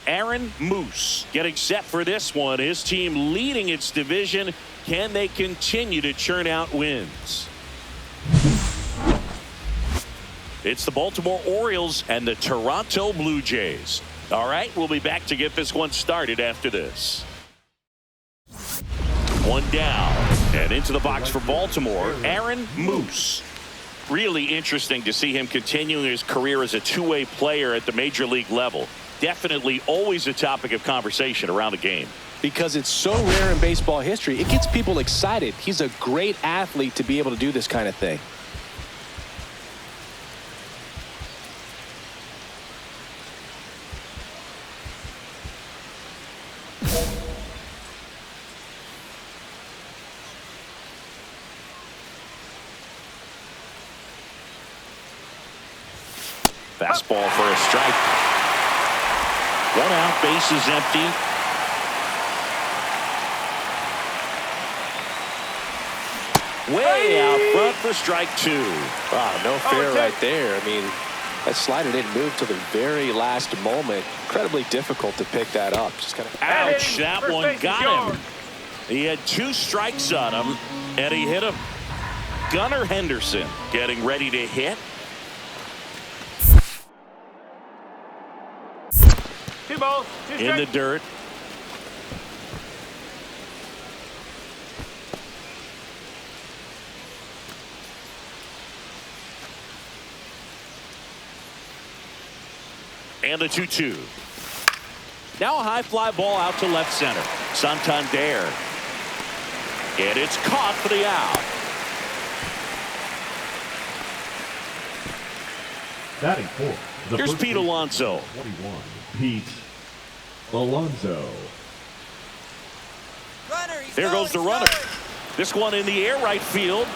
Aaron Moose, getting set for this one. His team leading its division. Can they continue to churn out wins? It's the Baltimore Orioles and the Toronto Blue Jays. All right, we'll be back to get this one started after this. One down and into the box for Baltimore, Aaron Moose. Really interesting to see him continuing his career as a two-way player at the major league level. Definitely always a topic of conversation around the game. Because it's so rare in baseball history, it gets people excited. He's a great athlete to be able to do this kind of thing. Fastball for a strike. One out, base is empty. Way out front for strike two. Wow, no fair right there. I mean, that slider didn't move till the very last moment. Incredibly difficult to pick that up. Just kind of ouch, that one got him. He had two strikes on him, and he hit him. Gunnar Henderson getting ready to hit. In the dirt. And the 2-2. Now a high fly ball out to left center. Santander. And it's caught for the out. Batting fourth. Here's Pete Alonso. 21. Pete Alonso. There goes the runner. This one in the air right field.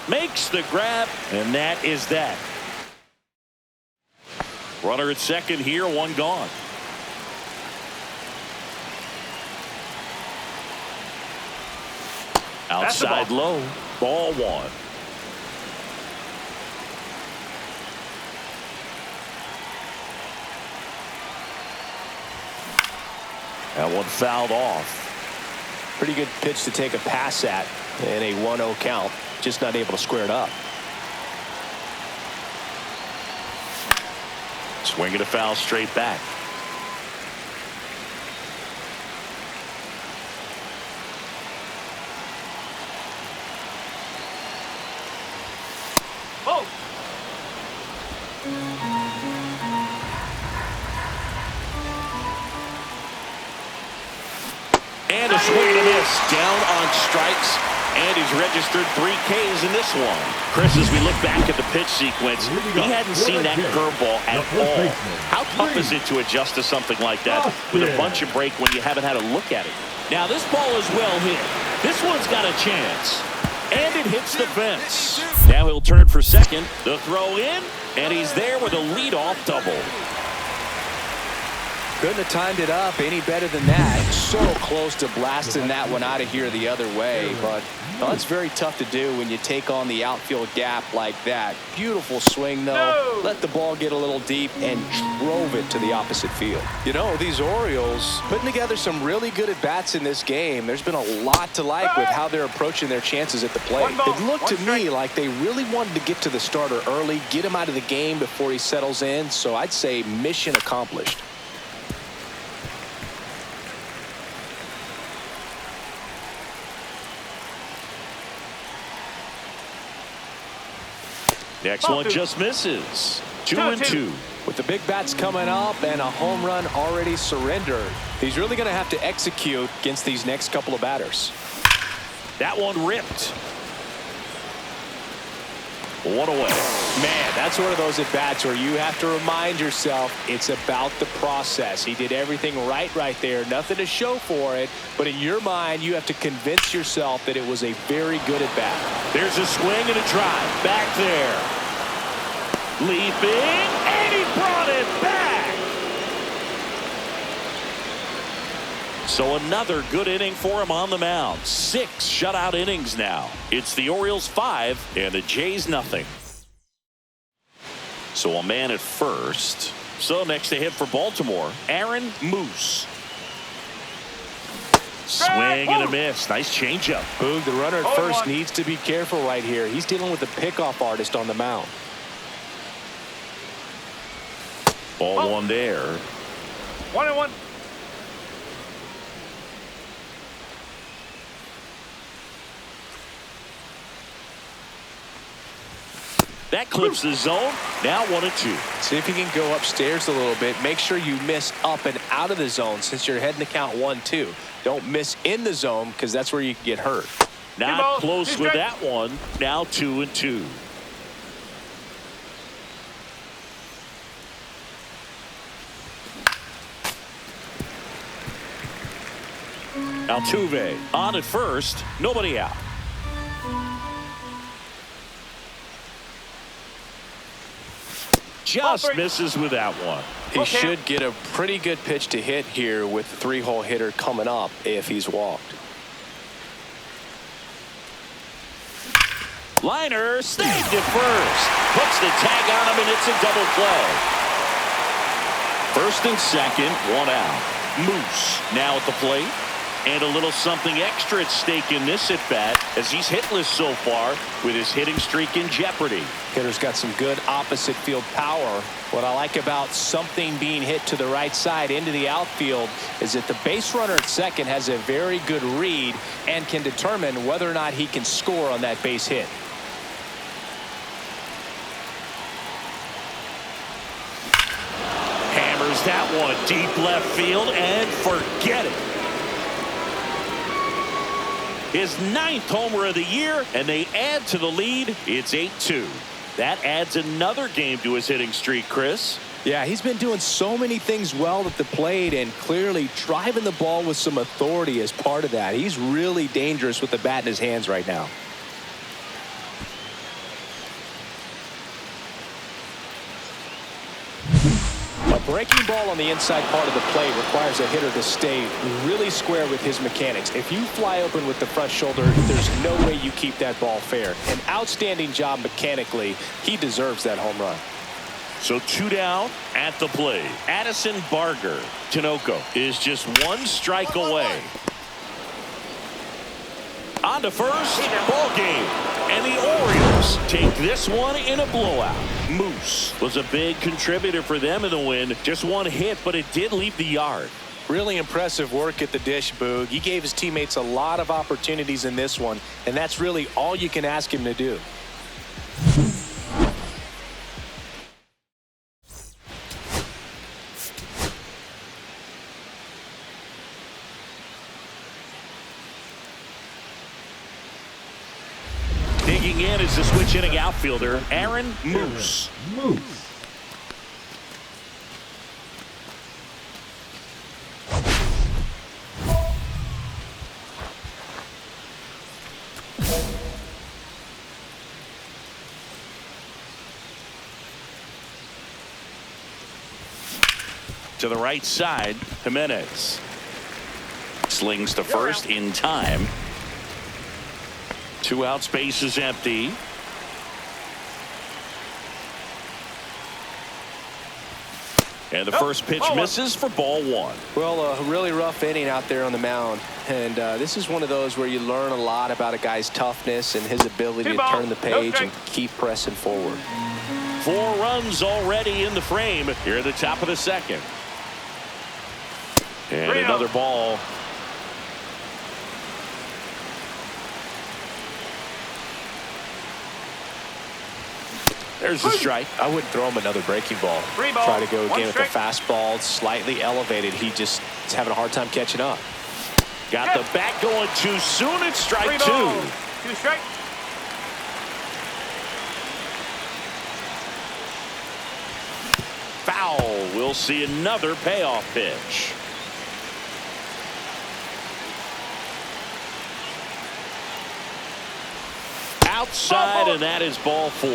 Makes the grab, and that is that. Runner at second here, one gone. Outside low, ball one. That one fouled off. pretty good pitch to take a pass at in a 1-0 count. Just not able to square it up. Swinging a foul straight back. Oh. And a swing and a miss. Down on strikes. And he's registered 3 Ks in this one. Chris, as we look back at the pitch sequence, he hadn't seen that curveball at all. How tough is it to adjust to something like that with a bunch of break when you haven't had a look at it? Now this ball is well hit. This one's got a chance. And it hits the fence. Now he'll turn for second. The throw in. And he's there with a leadoff double. Couldn't have timed it up any better than that. So close to blasting that one out of here the other way. But no, it's very tough to do when you take on the outfield gap like that. Beautiful swing, though. No. Let the ball get a little deep and drove it to the opposite field. You know, these Orioles putting together some really good at-bats in this game. There's been a lot to like with how they're approaching their chances at the plate. It looked to me like they really wanted to get to the starter early, get him out of the game before he settles in. So I'd say mission accomplished. Next one just misses. 2-2. With the big bats coming up and a home run already surrendered, he's really going to have to execute against these next couple of batters. That one ripped. One away. Man, that's one of those at-bats where you have to remind yourself it's about the process. He did everything right there. Nothing to show for it. But in your mind, you have to convince yourself that it was a very good at-bat. There's a swing and a drive. Back there. Leaping. And he brought it back. So another good inning for him on the mound. 6 shutout innings now. It's the Orioles 5 and the Jays nothing. So a man at first. So next to hit for Baltimore, Aaron Moose. Swing and a miss. Nice changeup. Boog, the runner at first needs to be careful right here. He's dealing with a pickoff artist on the mound. Ball one there. 1-1. That clips the zone. Now 1-2. See if you can go upstairs a little bit. Make sure you miss up and out of the zone since you're heading to count 1-2. Don't miss in the zone because that's where you can get hurt. Not close with that one. Now 2-2. Altuve on at first. Nobody out. Just misses with that one. He should get a pretty good pitch to hit here with the 3-hole hitter coming up if he's walked. Liner snagged it first. Puts the tag on him, and it's a double play. First and second, one out. Moose now at the plate. And a little something extra at stake in this at-bat as he's hitless so far with his hitting streak in jeopardy. Hitter's got some good opposite field power. What I like about something being hit to the right side into the outfield is that the base runner at second has a very good read and can determine whether or not he can score on that base hit. Hammers that one deep left field and forget it. His 9th homer of the year, and they add to the lead. It's 8-2. That adds another game to his hitting streak, Chris. Yeah, he's been doing so many things well at the plate and clearly driving the ball with some authority as part of that. He's really dangerous with the bat in his hands right now. A breaking ball on the inside part of the plate requires a hitter to stay really square with his mechanics. If you fly open with the front shoulder, there's no way you keep that ball fair. An outstanding job mechanically. He deserves that home run. So 2 down at the plate. Addison Barger. Tinoco is just 1 strike away. On to first. Ball game. And the Orioles take this one in a blowout. Moose was a big contributor for them in the win. Just 1 hit, but it did leave the yard. Really impressive work at the dish, Boog. He gave his teammates a lot of opportunities in this one, and that's really all you can ask him to do. Digging in is the switch hitting outfielder, Aaron Moose. To the right side, Jimenez slings to first in time. 2 out, space is empty. And the first pitch misses for ball 1. Well, a really rough inning out there on the mound. And this is one of those where you learn a lot about a guy's toughness and his ability to turn the page and keep pressing forward. 4 runs already in the frame here at the top of the second. And another ball. There's the strike. I wouldn't throw him another breaking ball. Try to go again with the fastball slightly elevated. He just is having a hard time catching up. Got the bat going too soon. It's strike 2. 2 strike. Foul. We'll see another payoff pitch. Outside, and that is ball 4.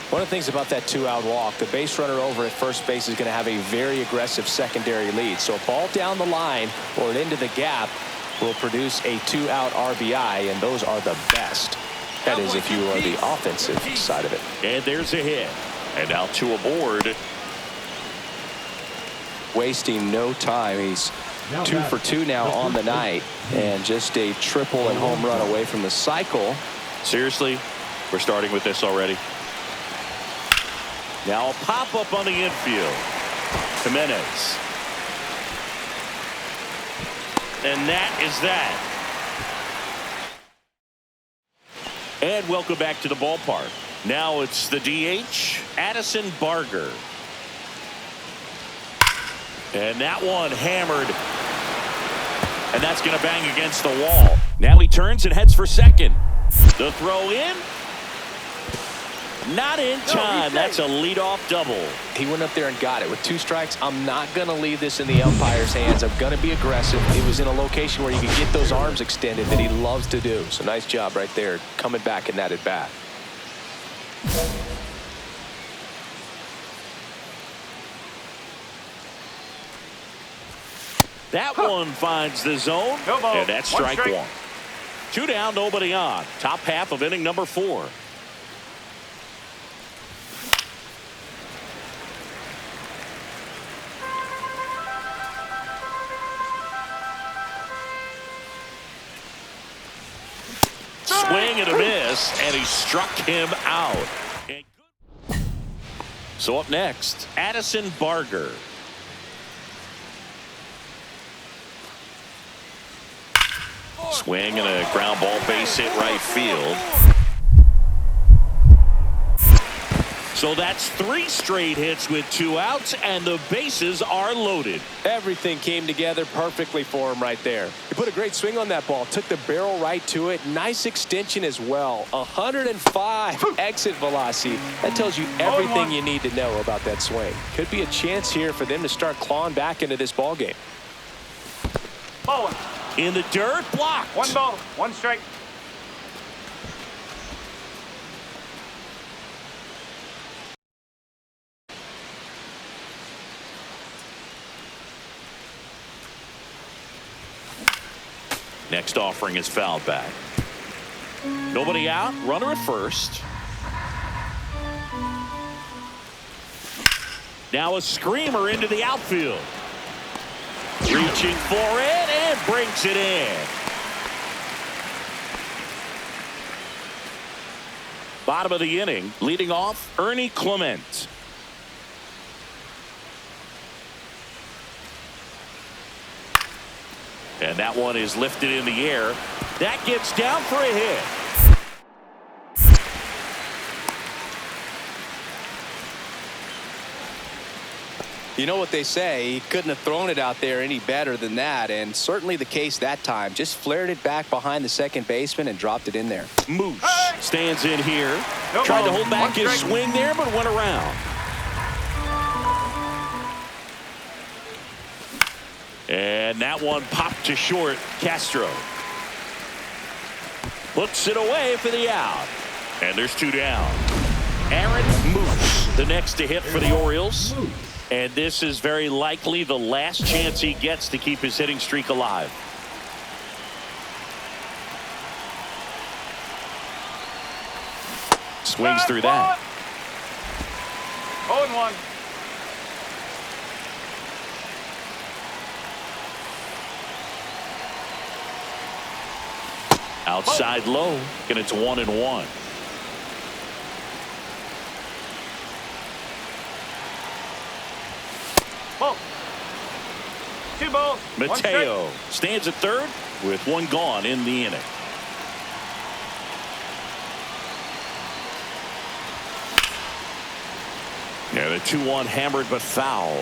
One of the things about that 2-out walk, the base runner over at first base is going to have a very aggressive secondary lead. So a ball down the line or into the gap will produce a 2-out RBI, and those are the best. That is if you are the offensive side of it. And there's a hit. And now 2 aboard. Wasting no time. He's 2 for 2 now on the night, and just a triple and home run away from the cycle. Seriously, we're starting with this already. Now a pop-up on the infield. Jimenez. And that is that. And welcome back to the ballpark. Now it's the DH, Addison Barger. And that one hammered. And that's going to bang against the wall. Now he turns and heads for second. The throw in. Not in time. That's a leadoff double. He went up there and got it with 2 strikes. I'm not going to leave this in the umpire's hands. I'm going to be aggressive. It was in a location where you could get those arms extended that he loves to do. So nice job right there coming back in that at bat. That one finds the zone. And that's strike 1. 2 down, nobody on. Top half of inning number 4. Swing and a miss, and he struck him out. So up next, Addison Barger. Swing and a ground ball, base hit right field. So that's 3 straight hits with 2 outs, and the bases are loaded. Everything came together perfectly for him right there. He put a great swing on that ball, took the barrel right to it. Nice extension as well. 105 exit velocity. That tells you everything you need to know about that swing. Could be a chance here for them to start clawing back into this ball game. Ball. In the dirt, blocked. 1 ball, 1 strike. Next offering is fouled back. Nobody out. Runner at first. Now a screamer into the outfield. Reaching for it and brings it in. Bottom of the inning, leading off, Ernie Clement. And that one is lifted in the air. That gets down for a hit. You know what they say, he couldn't have thrown it out there any better than that, and certainly the case that time. Just flared it back behind the second baseman and dropped it in there. Moose stands in here. Tried to hold back his swing there, but went around. And that one popped to short. Castro puts it away for the out. And there's 2 down. Aaron Moose, the next to hit for the Orioles. And this is very likely the last chance he gets to keep his hitting streak alive. Swings through that. 0-1. Outside low, and it's 1-1. Ball. 2 balls. Mateo stands at third with 1 gone in the inning. Yeah, the 2-1 hammered but foul.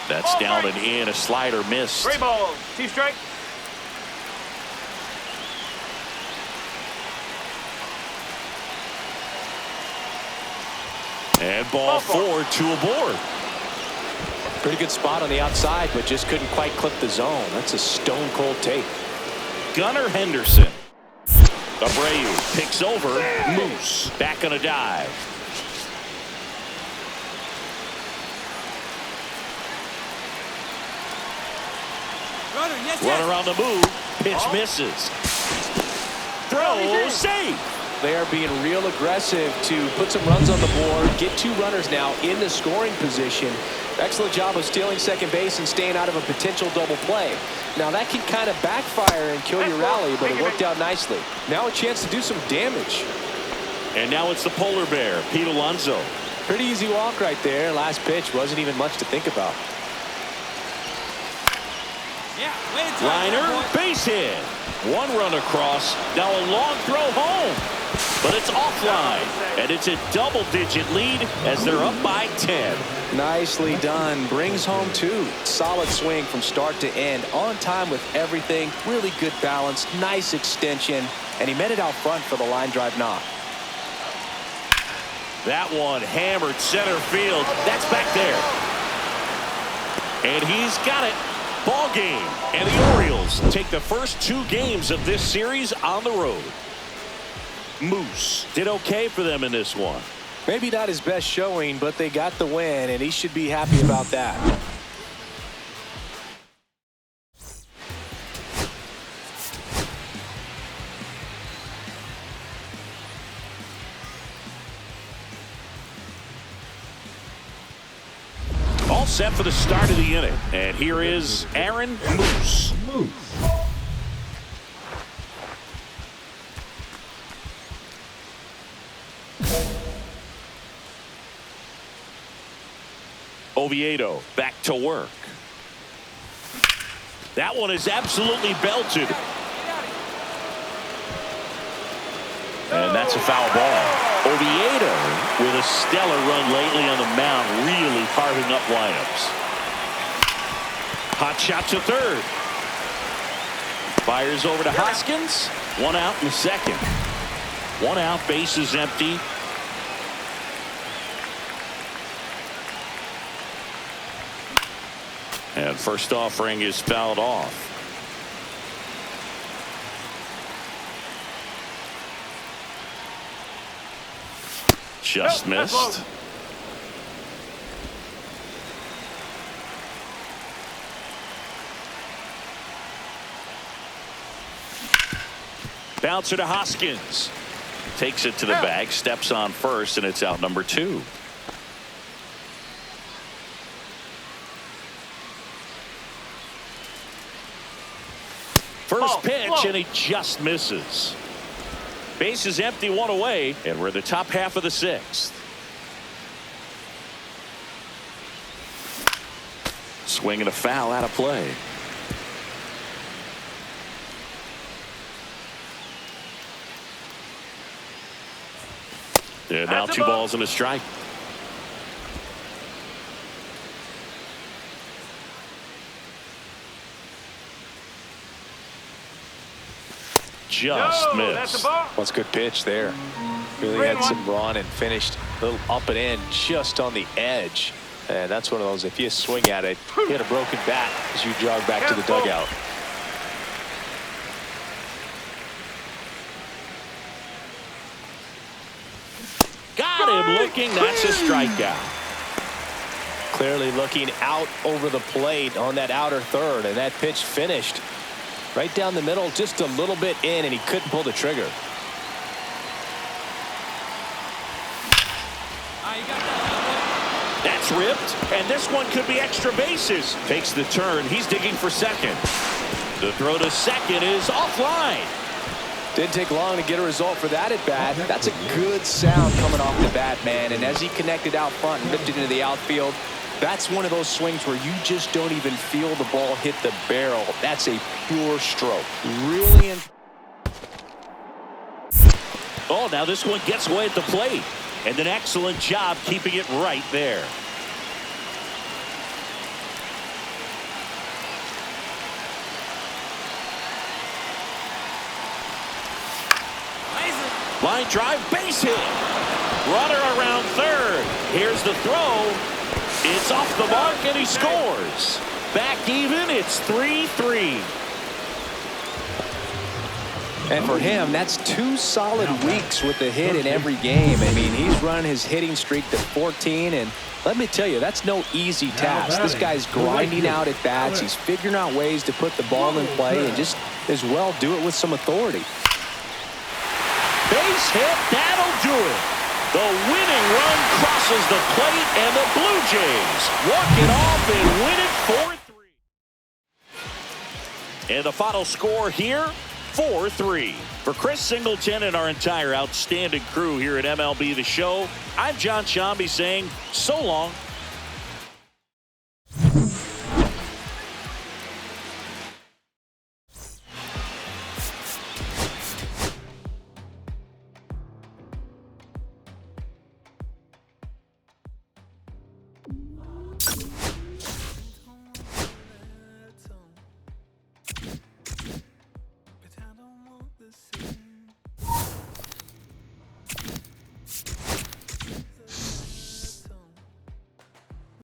That's down and in. A slider missed. 3 balls. 2 strikes. And ball 4, 2 aboard. Pretty good spot on the outside, but just couldn't quite clip the zone. That's a stone cold take. Gunnar Henderson. Abreu picks over. Moose back on a dive. Runner on the move. Pitch misses. Throw, save. They are being real aggressive to put some runs on the board, get 2 runners now in the scoring position. Excellent job of stealing second base and staying out of a potential double play. Now that can kind of backfire and kill your rally, but it worked out nicely. Now a chance to do some damage. And now it's the polar bear, Pete Alonso. Pretty easy walk right there. Last pitch wasn't even much to think about. Liner, base hit. 1 run across. Now a long throw home. But it's offline. And it's a double-digit lead as they're up by 10. Nicely done. Brings home 2. Solid swing from start to end. On time with everything. Really good balance. Nice extension. And he met it out front for the line drive knock. That one hammered center field. That's back there. And he's got it. Ball game. And the Orioles take the first 2 games of this series on the road. Moose did okay for them in this one. Maybe not his best showing, but they got the win, and he should be happy about that. All set for the start of the inning. And here is Aaron Moose. Oviedo back to work. That one is absolutely belted. And that's a foul ball. Oviedo with a stellar run lately on the mound, really carving up lineups. Hot shot to third. Fires over to Hoskins. 1 out in the second. 1 out, base is empty. And first offering is fouled off. Just missed. Bouncer to Hoskins. Takes it to the bag, steps on first, and it's out number 2. First pitch, and he just misses. Base is empty, 1 away, and we're in the top half of the 6th. Swing and a foul out of play. And now 2 balls and a strike. Just missed. That's a good pitch there. Really had some run and finished a little up and in just on the edge. And that's one of those, if you swing at it, you hit a broken bat as you jog back to the dugout. Got him looking. That's a strikeout. Clearly looking out over the plate on that outer third, and that pitch finished right down the middle, just a little bit in, and he couldn't pull the trigger. That's ripped, and this one could be extra bases. Takes the turn. He's digging for second. The throw to second is offline. Didn't take long to get a result for that at bat. That's a good sound coming off the bat, man. And as he connected out front and lifted into the outfield, that's one of those swings where you just don't even feel the ball hit the barrel. That's a pure stroke. Really. Oh, now this one gets away at the plate. And an excellent job keeping it right there. Line drive, base hit. Runner around third. Here's the throw. It's off the mark, and he scores. Back even, it's 3-3. And for him, that's 2 solid weeks with the hit in every game. I mean, he's running his hitting streak to 14, and let me tell you, that's no easy task. This guy's grinding out at bats. He's figuring out ways to put the ball in play and just as well do it with some authority. Base hit, that'll do it. The winning run crosses the plate, and the Blue Jays walk it off and win it 4-3. And the final score here, 4-3. For Chris Singleton and our entire outstanding crew here at MLB The Show, I'm John Shambi saying so long.